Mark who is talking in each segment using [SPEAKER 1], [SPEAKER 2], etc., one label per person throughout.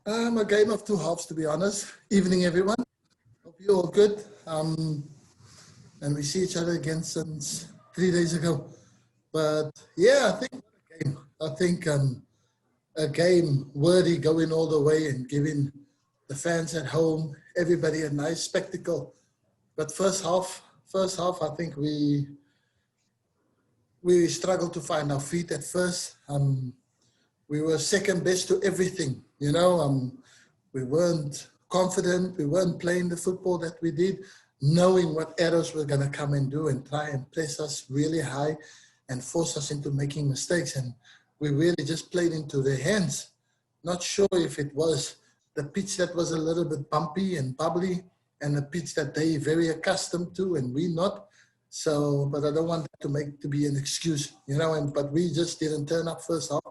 [SPEAKER 1] A game of two halves, to be honest. Evening, everyone. Hope you're all good. And we see each other again since 3 days ago. But yeah, I think a game worthy going all the way and giving the fans at home, everybody a nice spectacle. But first half, I think we struggled to find our feet at first. We were second best to everything, you know. We weren't confident. We weren't playing the football that we did, knowing what Arrows were going to come and do and try and press us really high and force us into making mistakes. And we really just played into their hands. Not sure if it was the pitch that was a little bit bumpy and bubbly and the pitch that they very accustomed to and we not. So, but I don't want that to be an excuse, you know, but we just didn't turn up first half.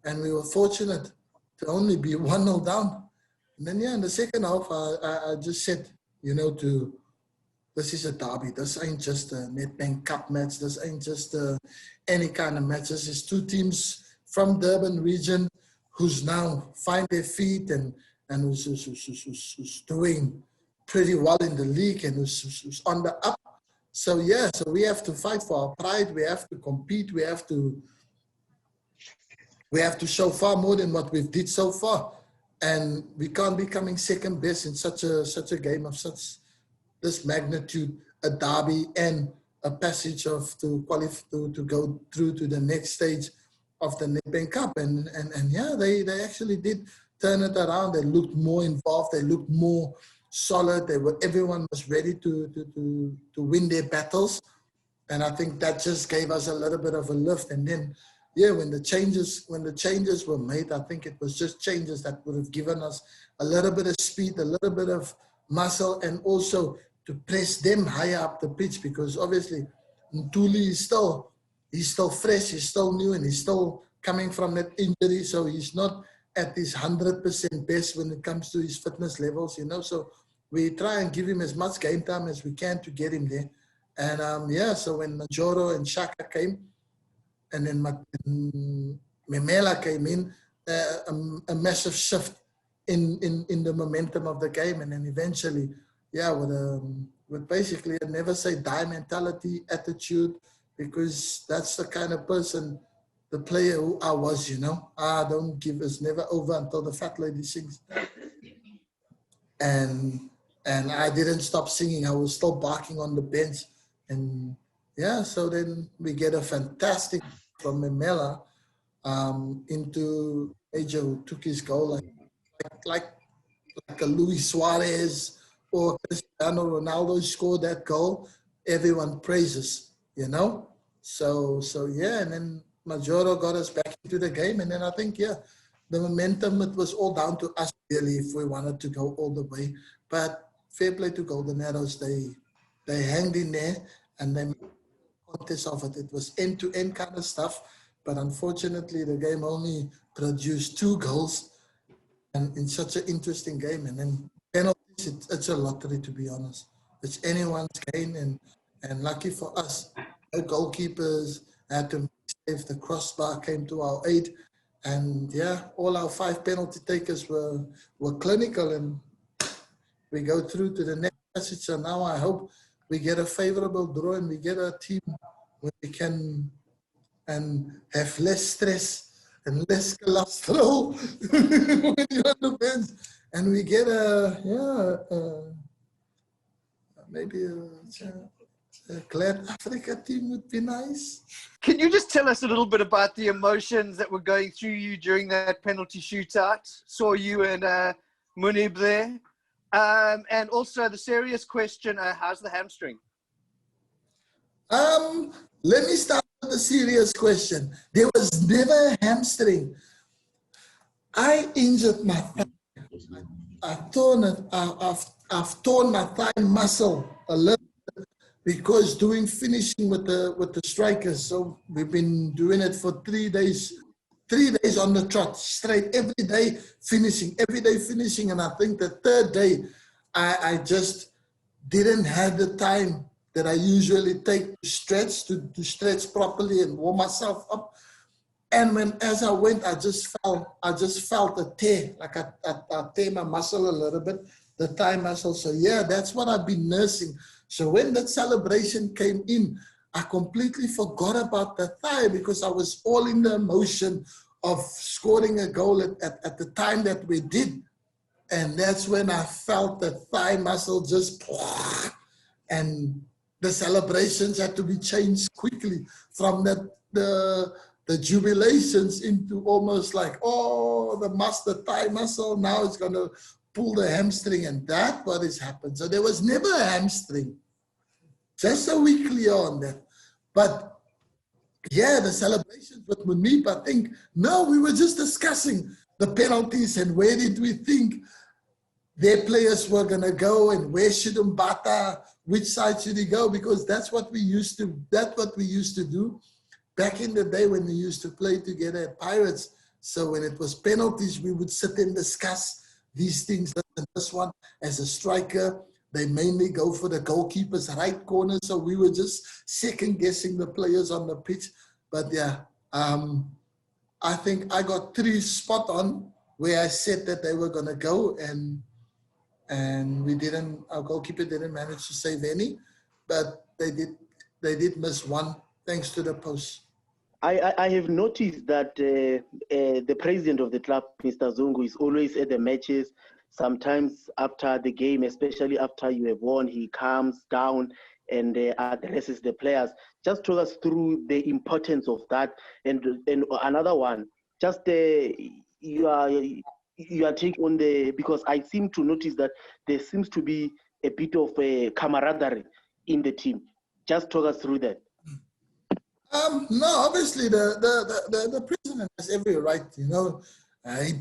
[SPEAKER 1] And we were fortunate to only be 1-0 down. And then, yeah, in the second half, I just said, you know, this is a derby. This ain't just a Nedbank Cup match. This ain't just any kind of match. This is two teams from Durban region who's now find their feet and who's doing pretty well in the league and who's on the up. So, yeah, so we have to fight for our pride. We have to compete. We have to show far more than what we've did so far. And we can't be coming second best in such a game of this magnitude, a derby and a passage to go through to the next stage of the Nedbank Cup. And yeah, they actually did turn it around. They looked more involved. They looked more solid. Everyone was ready to win their battles. And I think that just gave us a little bit of a lift. And then, yeah, when the changes were made, I think it was just changes that would have given us a little bit of speed, a little bit of muscle, and also to press them higher up the pitch, because obviously Ntuli is still fresh, he's still new, and he's still coming from that injury, so he's not at his 100% best when it comes to his fitness levels, you know. So we try and give him as much game time as we can to get him there. And yeah, so when Majoro and Shaka came, and then Memela came in, a massive shift in the momentum of the game. And then eventually, yeah, with basically a never say die mentality, attitude, because that's the kind of person, the player who I was, you know. I don't give us never over until the fat lady sings. And I didn't stop singing. I was still barking on the bench. And yeah, so then we get a fantastic from Memela into Major, who took his goal like a Luis Suarez or Cristiano Ronaldo scored that goal. Everyone praises, you know. So yeah, and then Majoro got us back into the game, and then I think, yeah, the momentum, it was all down to us really if we wanted to go all the way. But fair play to Golden Arrows, they hanged in there and they made a contest of it. It was end-to-end kind of stuff, but unfortunately the game only produced 2 goals, and in such an interesting game. And then penalties, it's a lottery, to be honest. It's anyone's game, and lucky for us, no goalkeepers had to save. The crossbar came to our aid, and yeah, all our 5 penalty takers were clinical, and we go through to the next passage. So now I hope we get a favorable draw and we get a team where we can and have less stress and less cholesterol when you're on the bench, and we get maybe a glad Africa team would be nice.
[SPEAKER 2] Can you just tell us a little bit about the emotions that were going through you during that penalty shootout? Saw you and Munib there. And also the serious question, how's the hamstring?
[SPEAKER 1] Let me start with the serious question. There was never a hamstring. I injured my thigh. I've torn my thigh muscle a little bit because doing finishing with the strikers. So we've been doing it for 3 days. 3 days on the trot, straight, every day finishing. And I think the 3rd day, I just didn't have the time that I usually take to stretch properly and warm myself up. And as I went, I just felt a tear, like I tear my muscle a little bit, the thigh muscle. So yeah, that's what I've been nursing. So when that celebration came in, I completely forgot about the thigh because I was all in the emotion of scoring a goal at the time that we did. And that's when I felt the thigh muscle just, and the celebrations had to be changed quickly from the jubilations into almost like, oh, the thigh muscle, now it's going to pull the hamstring, and that's what has happened. So there was never a hamstring, just a weekly on that. But yeah, the celebrations with Munib, I think, no, we were just discussing the penalties and where did we think their players were going to go and where should Mbata, which side should he go? Because that's what we used to do back in the day when we used to play together at Pirates. So when it was penalties, we would sit and discuss these things. And this one, as a striker, they mainly go for the goalkeeper's right corner. So we were just second guessing the players on the pitch. But yeah, I think I got 3 spot on where I said that they were going to go, and we didn't, our goalkeeper didn't manage to save any, but they did miss one thanks to the post.
[SPEAKER 3] I have noticed that the president of the club, Mr. Zungu, is always at the matches. Sometimes after the game, especially after you have won, he comes down and addresses the players. Just talk us through the importance of that. And another one, just your take on because I seem to notice that there seems to be a bit of a camaraderie in the team. Just talk us through that.
[SPEAKER 1] No, obviously the president has every right, you know. He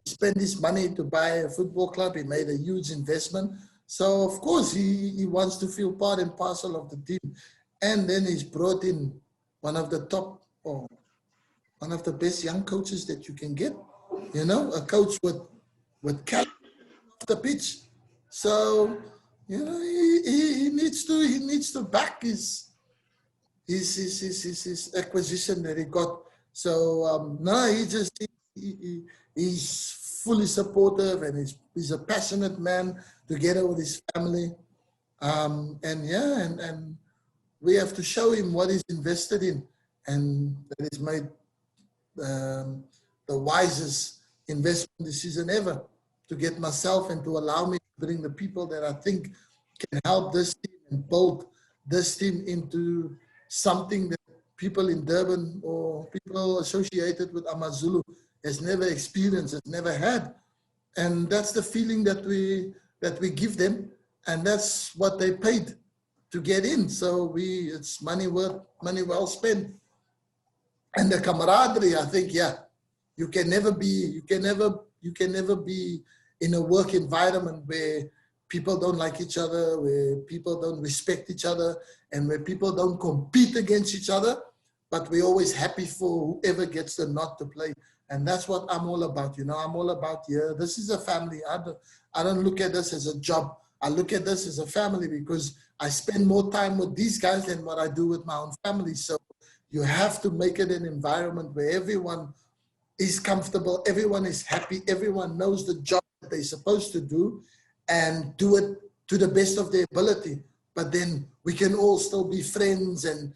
[SPEAKER 1] spent his money to buy a football club. He made a huge investment. So, of course, he wants to feel part and parcel of the team. And then he's brought in one of the top, or one of the best young coaches that you can get. You know, a coach with caliber off the pitch. So, you know, he needs to back his acquisition that he got. So no, he's fully supportive, and he's a passionate man together with his family. And yeah, and we have to show him what he's invested in, and that he's made the wisest investment decision ever to get myself and to allow me to bring the people that I think can help this team and build this team into something that people in Durban or people associated with AmaZulu has never experienced, has never had. And that's the feeling that we give them, and that's what they paid to get in. So it's money well spent. And the camaraderie, I think, yeah, you can never be in a work environment where people don't like each other, where people don't respect each other, and where people don't compete against each other, but we're always happy for whoever gets the nod to play. And that's what I'm all about. You know, I'm all about, yeah, this is a family. I don't look at this as a job. I look at this as a family because I spend more time with these guys than what I do with my own family. So you have to make it an environment where everyone is comfortable, everyone is happy, everyone knows the job that they're supposed to do and do it to the best of their ability. But then we can all still be friends and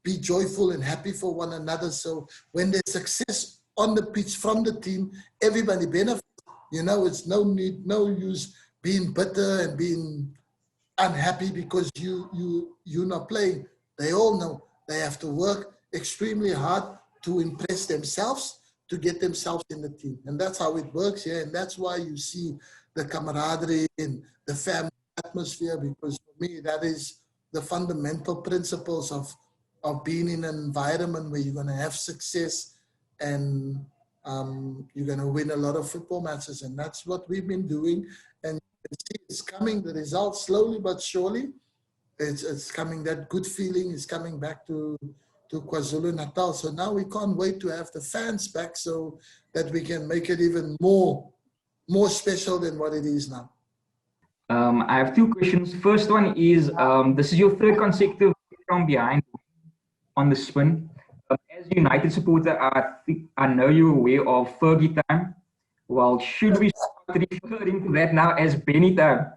[SPEAKER 1] be joyful and happy for one another. So when there's success on the pitch from the team, everybody benefits. You know, it's no use being bitter and being unhappy because you're not playing. They all know they have to work extremely hard to impress themselves, to get themselves in the team. And that's how it works here. And that's why you see the camaraderie and the family atmosphere, because for me, that is the fundamental principles of being in an environment where you're going to have success and you're going to win a lot of football matches. And that's what we've been doing. And you can see it's coming, the results slowly but surely. It's coming, that good feeling is coming back to KwaZulu-Natal. So now we can't wait to have the fans back so that we can make it even more special than what it is now.
[SPEAKER 4] I have 2 questions. First one is, this is your 3rd consecutive from behind on the spin. As as a United supporter, I know you're aware of Fergie time. Well, should we start referring to that now as Benni time?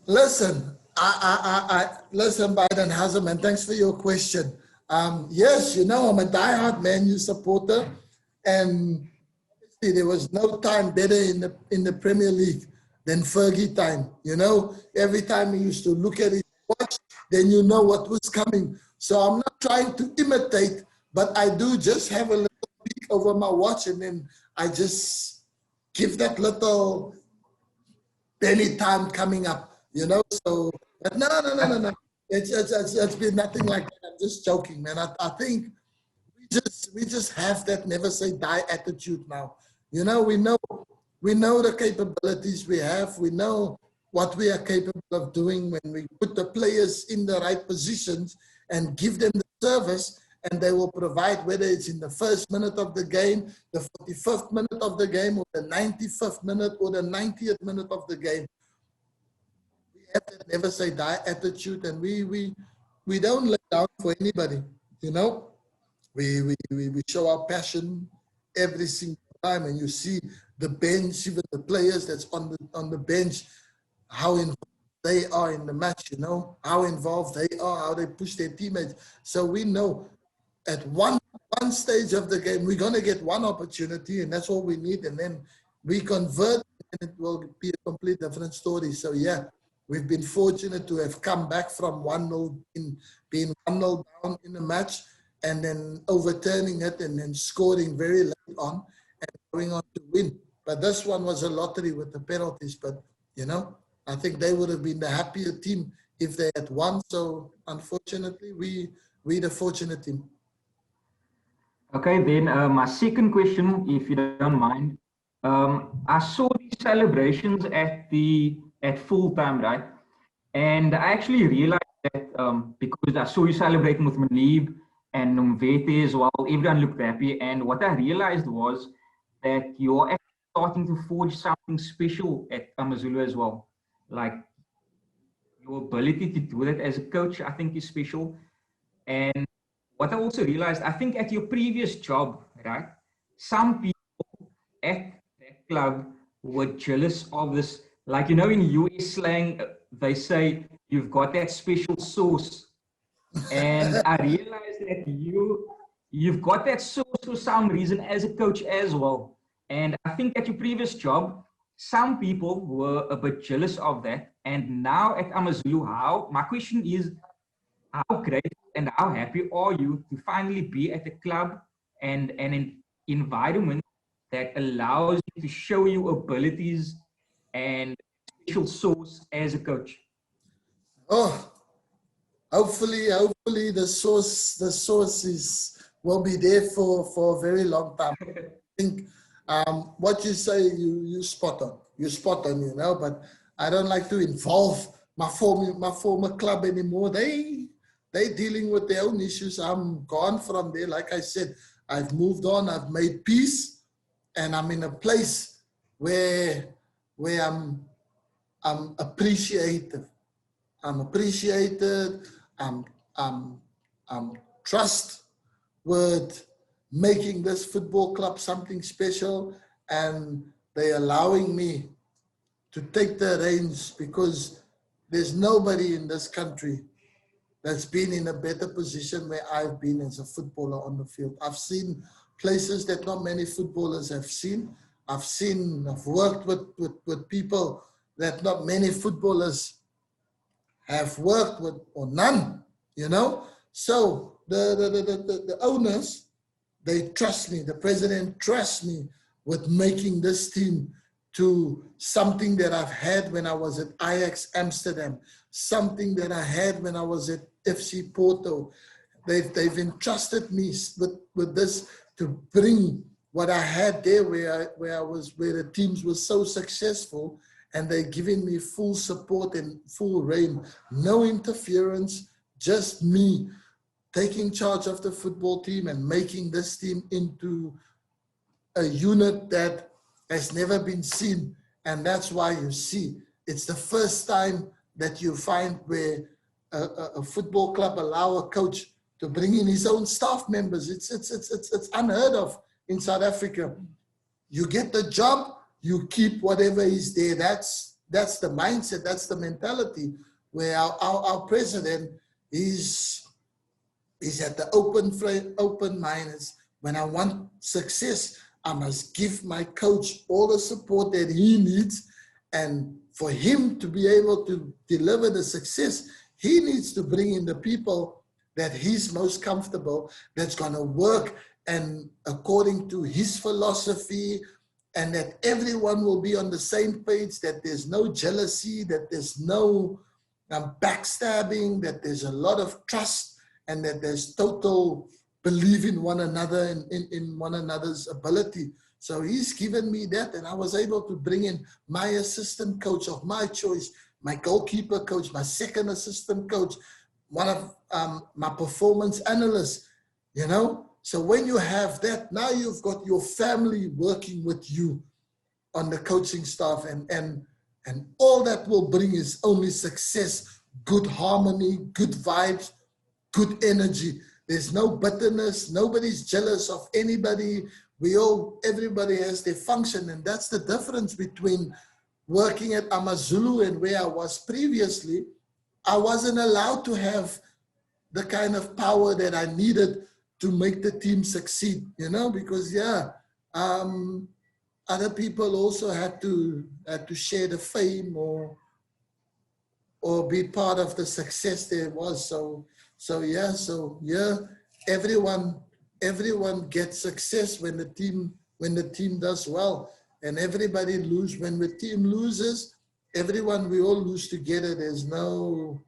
[SPEAKER 1] Listen, listen, Biden Hazem, and thanks for your question. Yes, you know, I'm a diehard Man U supporter, and there was no time better in the Premier League than Fergie time. You know, every time he used to look at his watch, then you know what was coming. So I'm not trying to imitate, but I do just have a little peek over my watch, and then I just give that little Benni time coming up. You know, so but no. It's been nothing like that. I'm just joking, man. I think we just have that never say die attitude now. You know, we know the capabilities we have. We know what we are capable of doing when we put the players in the right positions and give them the service, and they will provide, whether it's in the first minute of the game, the 45th minute of the game, or the 95th minute, or the 90th minute of the game. Have that never say die attitude, and we don't let down for anybody. You know, we show our passion every single time, and you see the bench, even the players that's on the bench, how involved they are in the match. You know, how involved they are, how they push their teammates. So we know at one stage of the game we're gonna get one opportunity, and that's all we need, and then we convert, and it will be a complete different story. So yeah. We've been fortunate to have come back from 1-0, being 1-0 down in the match, and then overturning it and then scoring very late on and going on to win. But this one was a lottery with the penalties. But, you know, I think they would have been the happier team if they had won. So, unfortunately, we the fortunate team.
[SPEAKER 4] Okay, then my second question, if you don't mind. I saw these celebrations at full time, right? And I actually realized that because I saw you celebrating with Manib and Nomvete as well, everyone looked happy. And what I realized was that you're actually starting to forge something special at AmaZulu as well. Like your ability to do that as a coach, I think is special. And what I also realized, I think at your previous job, right, some people at that club were jealous of this. Like, you know, in US slang, they say you've got that special sauce. And I realized that you've got that sauce for some reason as a coach as well. And I think at your previous job, some people were a bit jealous of that. And now at AmaZulu, my question is, how great and how happy are you to finally be at a club and an environment that allows you to show your abilities and special sauce as a coach?
[SPEAKER 1] Oh, hopefully the sauce will be there for a very long time. I think what you say, you spot on, you know. But I don't like to involve my former club anymore. They dealing with their own issues. I'm gone from there. Like I said, I've moved on. I've made peace, and I'm in a place where I'm appreciative. I'm appreciated. I'm trust with making this football club something special, and they're allowing me to take the reins, because there's nobody in this country that's been in a better position where I've been as a footballer on the field. I've seen places that not many footballers have seen. I've worked with people that not many footballers have worked with, or none, you know. So the owners, they trust me. The president trusts me with making this team to something that I've had when I was at Ajax Amsterdam, something that I had when I was at FC Porto. They've entrusted me with this to bring what I had there where the teams were so successful, and they're giving me full support and full reign, no interference, just me taking charge of the football team and making this team into a unit that has never been seen. And that's why you see, it's the first time that you find where a football club allow a coach to bring in his own staff members. It's unheard of in South Africa. You get the job, you keep whatever is there. That's the mindset, that's the mentality, where our president is at the open mind. When I want success, I must give my coach all the support that he needs. And for him to be able to deliver the success, he needs to bring in the people that he's most comfortable, that's going to work and according to his philosophy, and that everyone will be on the same page, that there's no jealousy, that there's no backstabbing, that there's a lot of trust, and that there's total belief in one another, in one another's ability. So he's given me that, and I was able to bring in my assistant coach of my choice, my goalkeeper coach, my second assistant coach, one of my performance analysts, you know. So when you have that, now you've got your family working with you on the coaching staff, and all that will bring is only success, good harmony, good vibes, good energy. There's no bitterness. Nobody's jealous of anybody. Everybody has their function, and that's the difference between working at AmaZulu and where I was previously. I wasn't allowed to have the kind of power that I needed to make the team succeed, you know, because other people also had to share the fame or be part of the success there was. So yeah, everyone gets success when the team does well, and everybody lose when the team loses. Everyone, we all lose together. There's no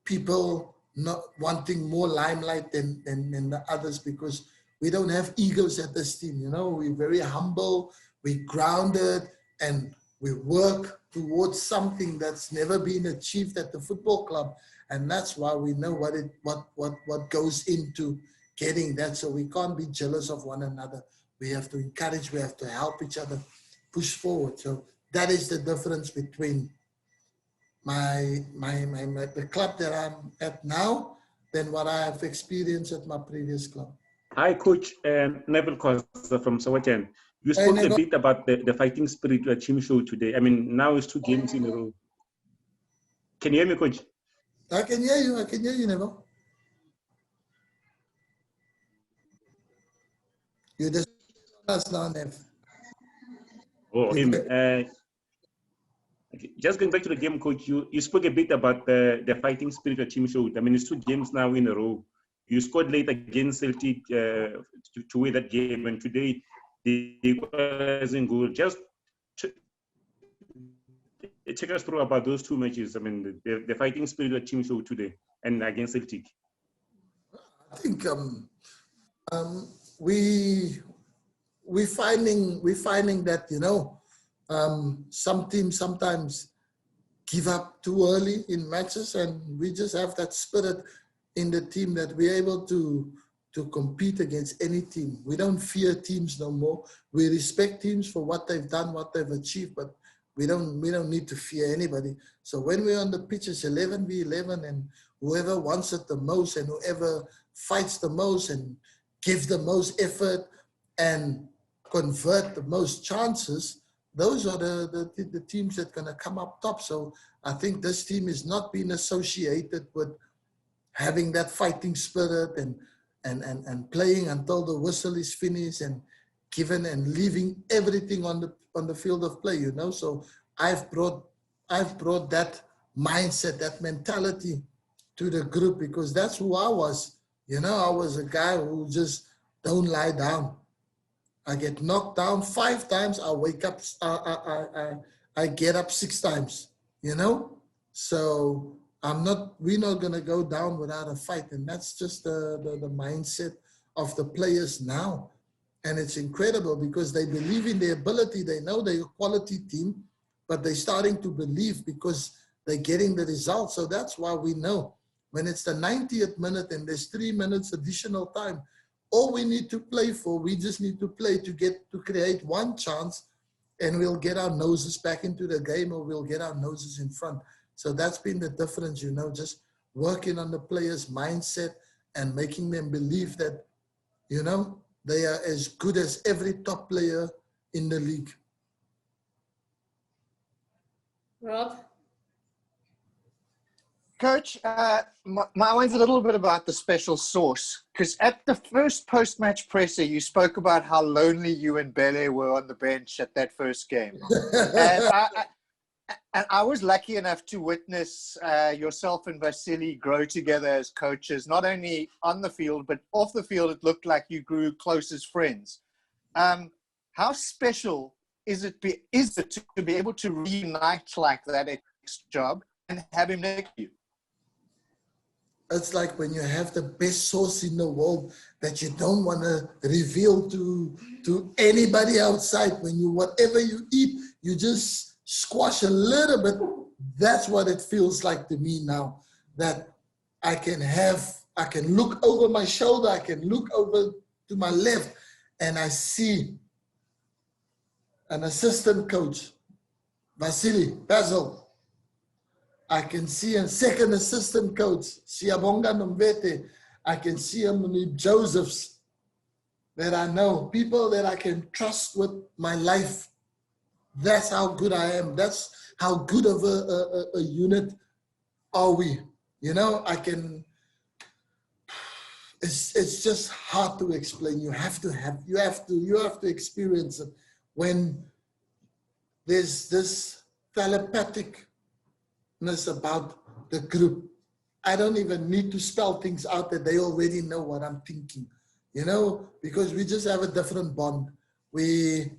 [SPEAKER 1] people not wanting more limelight than the others, because we don't have egos at this team. You know, we're very humble, we're grounded, and we work towards something that's never been achieved at the football club. And that's why we know what goes into getting that. So we can't be jealous of one another. We have to encourage, we have to help each other push forward. So that is the difference between the club that I'm at now than what I have experienced at my previous club.
[SPEAKER 5] Hi, Coach Neville Khoza from Sowetan. You spoke a bit about the fighting spirit at team show today. I mean, now it's 2 games in a row. Can you hear me, Coach?
[SPEAKER 1] I can hear you, Neville. You just us now, Nev.
[SPEAKER 5] Oh, okay. Just going back to the game, Coach, you spoke a bit about the fighting spirit at team show. I mean, it's 2 games now in a row. You scored late against Celtic to win that game, and today the equalizing goal. Just take us through about those 2 matches. I mean, the fighting spirit at team show today and against Celtic.
[SPEAKER 1] I think we're finding that, you know, some teams sometimes give up too early in matches, and we just have that spirit in the team that we're able to compete against any team. We don't fear teams no more. We respect teams for what they've done, what they've achieved, but we don't need to fear anybody. So when we're on the pitch, it's 11v11, and whoever wants it the most and whoever fights the most and gives the most effort and convert the most chances, those are the teams that are going to come up top. So I think this team is not being associated with having that fighting spirit and playing until the whistle is finished and given and leaving everything on the field of play, you know. So I've brought that mindset, that mentality to the group, because that's who I was. You know, I was a guy who just don't lie down. I get knocked down 5 times, I wake up, I get up 6 times, you know? So we're not gonna go down without a fight. And that's just the mindset of the players now. And it's incredible because they believe in their ability. They know they're a quality team, but they're starting to believe because they're getting the results. So that's why we know when it's the 90th minute and there's 3 minutes additional time, all we need to play for, we just need to play to create one chance, and we'll get our noses back into the game, or we'll get our noses in front. So that's been the difference, you know, just working on the players' mindset and making them believe that, you know, they are as good as every top player in the league.
[SPEAKER 6] Rob?
[SPEAKER 2] Coach, my one's a little bit about the special sauce, because at the first post-match presser, you spoke about how lonely you and Bele were on the bench at that first game. And I was lucky enough to witness yourself and Vasily grow together as coaches, not only on the field, but off the field. It looked like you grew close as friends. How special is it to be able to reunite like that at his job and have him next to you?
[SPEAKER 1] It's like when you have the best sauce in the world that you don't want to reveal to anybody outside. When you, whatever you eat, you just squash a little bit. That's what it feels like to me now, that I can look over my shoulder, I can look over to my left, and I see an assistant coach, Vasily, Basil. I can see a second assistant coach, Siyabonga Nombete. I can see a Munib Josephs that I know, people that I can trust with my life. That's how good I am. That's how good of a unit are we. You know, it's just hard to explain. You have to experience it when there's this telepathic about the group. I don't even need to spell things out that they already know what I'm thinking, you know, because we just have a different bond. We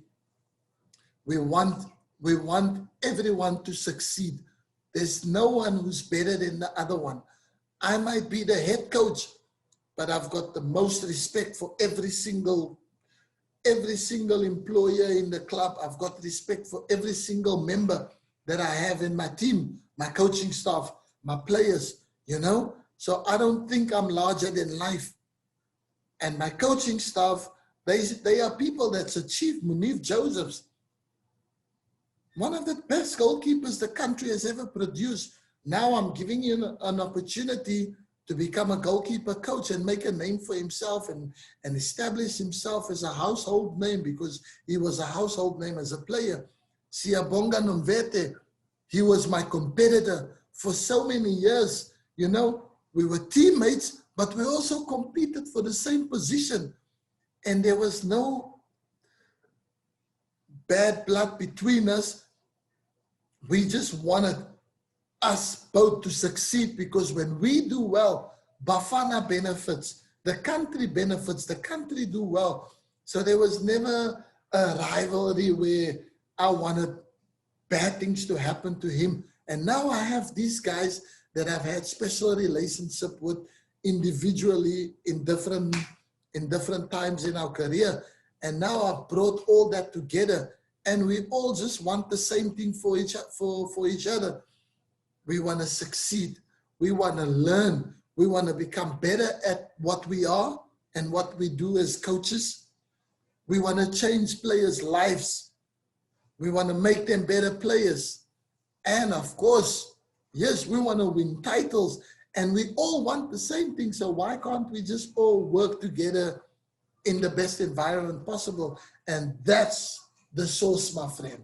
[SPEAKER 1] want everyone to succeed. There's no one who's better than the other one. I might be the head coach, but I've got the most respect for every single employer in the club. I've got respect for every single member that I have in my team, my coaching staff, my players, you know? So I don't think I'm larger than life. And my coaching staff, they are people that's achieved. Munif Josephs, one of the best goalkeepers the country has ever produced. Now I'm giving him an opportunity to become a goalkeeper coach and make a name for himself and establish himself as a household name, because he was a household name as a player. Siyabonga Nomvete, he was my competitor for so many years. You know, we were teammates, but we also competed for the same position. And there was no bad blood between us. We just wanted us both to succeed, because when we do well, Bafana benefits, the country benefits, the country do well. So there was never a rivalry where I wanted bad things to happen to him. And now I have these guys that I've had special relationship with individually in different times in our career. And now I've brought all that together, and we all just want the same thing for each other. We want to succeed. We want to learn. We want to become better at what we are and what we do as coaches. We want to change players' lives. We want to make them better players. And of course, yes, we want to win titles, and we all want the same thing. So why can't we just all work together in the best environment possible? And that's the source, my friend.